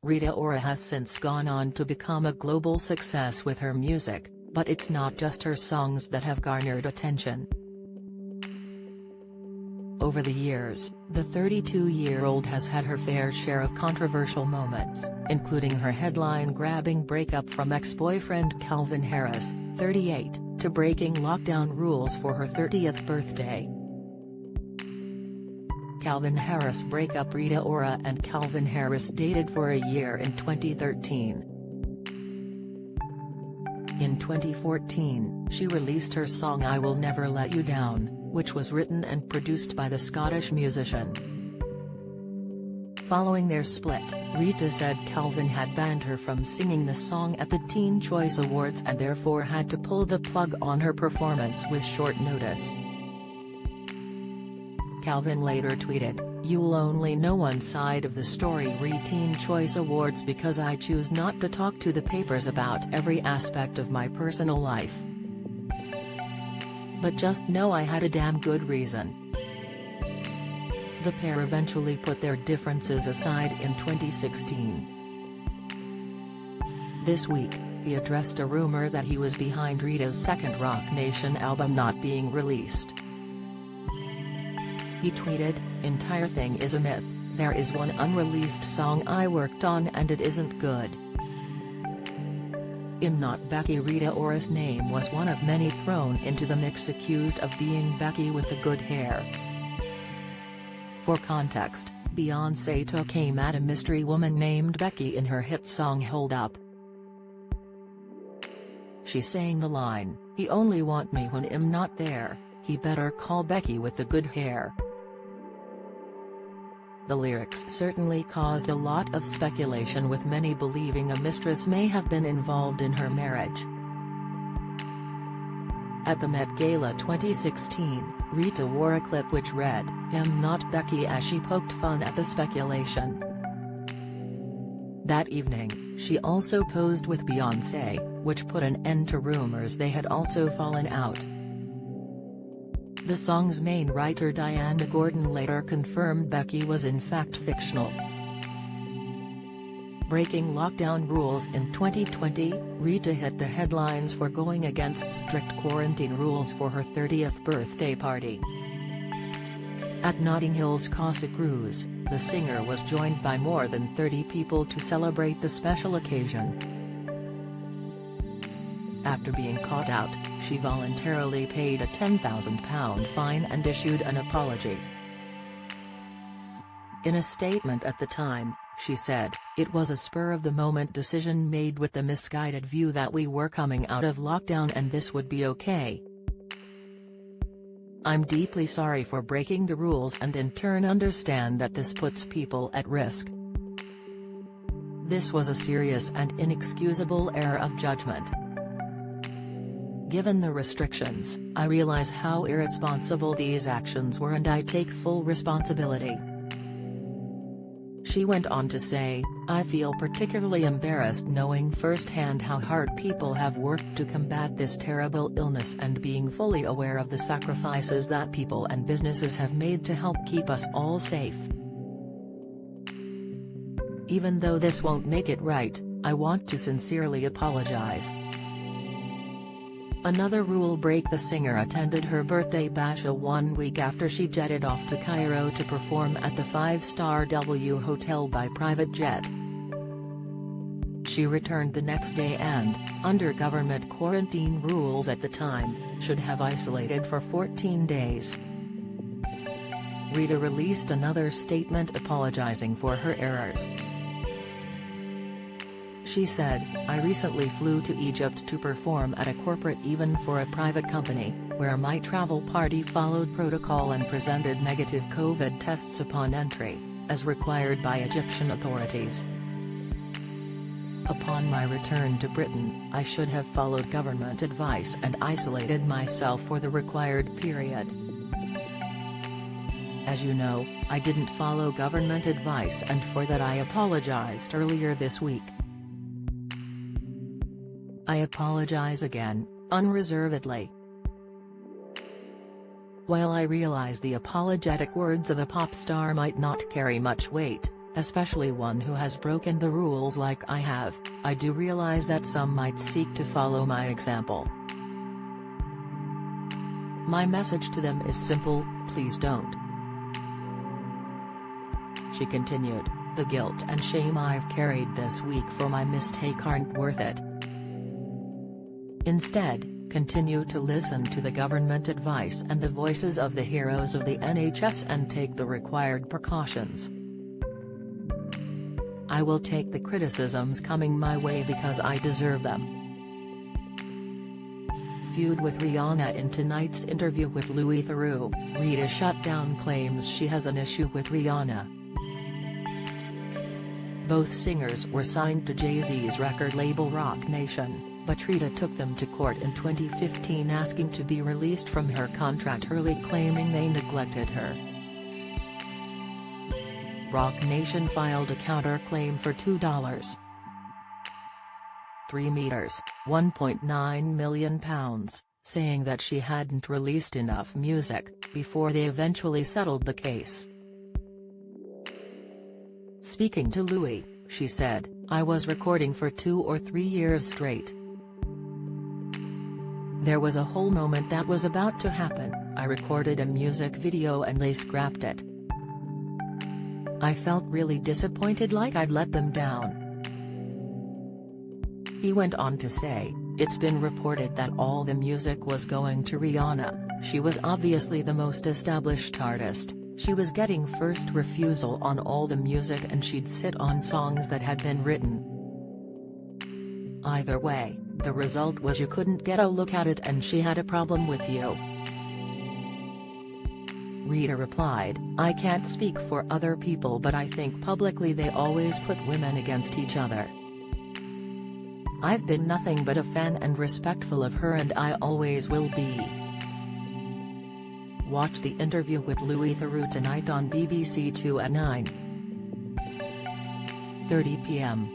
Rita Ora has since gone on to become a global success with her music, but it's not just her songs that have garnered attention. Over the years, the 32-year-old has had her fair share of controversial moments, including her headline-grabbing breakup from ex-boyfriend Calvin Harris, 38, to breaking lockdown rules for her 30th birthday. Calvin Harris breakup. Rita Ora and Calvin Harris dated for a year in 2013. In 2014, she released her song I Will Never Let You Down, which was written and produced by the Scottish musician. Following their split, Rita said Calvin had banned her from singing the song at the Teen Choice Awards and therefore had to pull the plug on her performance with short notice. Calvin later tweeted, "You'll only know one side of the story re Teen Choice Awards because I choose not to talk to the papers about every aspect of my personal life. But just know I had a damn good reason." The pair eventually put their differences aside in 2016. This week, he addressed a rumor that he was behind Rita's second Rock Nation album not being released. He tweeted, "Entire thing is a myth, there is one unreleased song I worked on and it isn't good." In Not Becky, Rita Ora's name was one of many thrown into the mix, accused of being Becky with the good hair. For context, Beyoncé took aim at a mystery woman named Becky in her hit song Hold Up. She sang the line, "He only want me when I'm not there, he better call Becky with the good hair." The lyrics certainly caused a lot of speculation, with many believing a mistress may have been involved in her marriage. At the Met Gala 2016, Rita wore a clip which read, "I'm not Becky," as she poked fun at the speculation. That evening, she also posed with Beyoncé, which put an end to rumors they had also fallen out. The song's main writer Diana Gordon later confirmed Becky was in fact fictional. Breaking lockdown rules in 2020, Rita hit the headlines for going against strict quarantine rules for her 30th birthday party. At Notting Hill's Casa Cruz, the singer was joined by more than 30 people to celebrate the special occasion. After being caught out, she voluntarily paid a £10,000 fine and issued an apology. In a statement at the time, she said, "It was a spur-of-the-moment decision made with the misguided view that we were coming out of lockdown and this would be okay. I'm deeply sorry for breaking the rules and in turn understand that this puts people at risk. This was a serious and inexcusable error of judgment. Given the restrictions, I realize how irresponsible these actions were and I take full responsibility." She went on to say, "I feel particularly embarrassed knowing firsthand how hard people have worked to combat this terrible illness and being fully aware of the sacrifices that people and businesses have made to help keep us all safe. Even though this won't make it right, I want to sincerely apologize." Another rule break: the singer attended her birthday bash 1 week after she jetted off to Cairo to perform at the 5-star W Hotel by private jet. She returned the next day and, under government quarantine rules at the time, should have isolated for 14 days. Rita released another statement apologizing for her errors. She said, "I recently flew to Egypt to perform at a corporate event for a private company, where my travel party followed protocol and presented negative COVID tests upon entry, as required by Egyptian authorities. Upon my return to Britain, I should have followed government advice and isolated myself for the required period. As you know, I didn't follow government advice and for that I apologized earlier this week. I apologize again, unreservedly. While I realize the apologetic words of a pop star might not carry much weight, especially one who has broken the rules like I have. I do realize that some might seek to follow my example. My message to them is simple: please don't." She continued, "The guilt and shame I've carried this week for my mistake aren't worth it. Instead, continue to listen to the government advice and the voices of the heroes of the NHS and take the required precautions. I will take the criticisms coming my way because I deserve them." Feud with Rihanna. In tonight's interview with Louis Theroux, Rita shut down claims she has an issue with Rihanna. Both singers were signed to Jay-Z's record label Roc Nation, but Rita took them to court in 2015 asking to be released from her contract early, claiming they neglected her. Roc Nation filed a counterclaim for $2.3 million, £1.9 million, saying that she hadn't released enough music, before they eventually settled the case. Speaking to Louis, she said, "I was recording for 2 or 3 years straight. There was a whole moment that was about to happen. I recorded a music video and they scrapped it. I felt really disappointed, like I'd let them down." He went on to say, "It's been reported that all the music was going to Rihanna. She was obviously the most established artist. She was getting first refusal on all the music and she'd sit on songs that had been written. Either way, the result was you couldn't get a look at it and she had a problem with you." Rita replied, "I can't speak for other people, but I think publicly they always put women against each other. I've been nothing but a fan and respectful of her, and I always will be." Watch the interview with Louis Theroux tonight on BBC 2 at 9:30 p.m.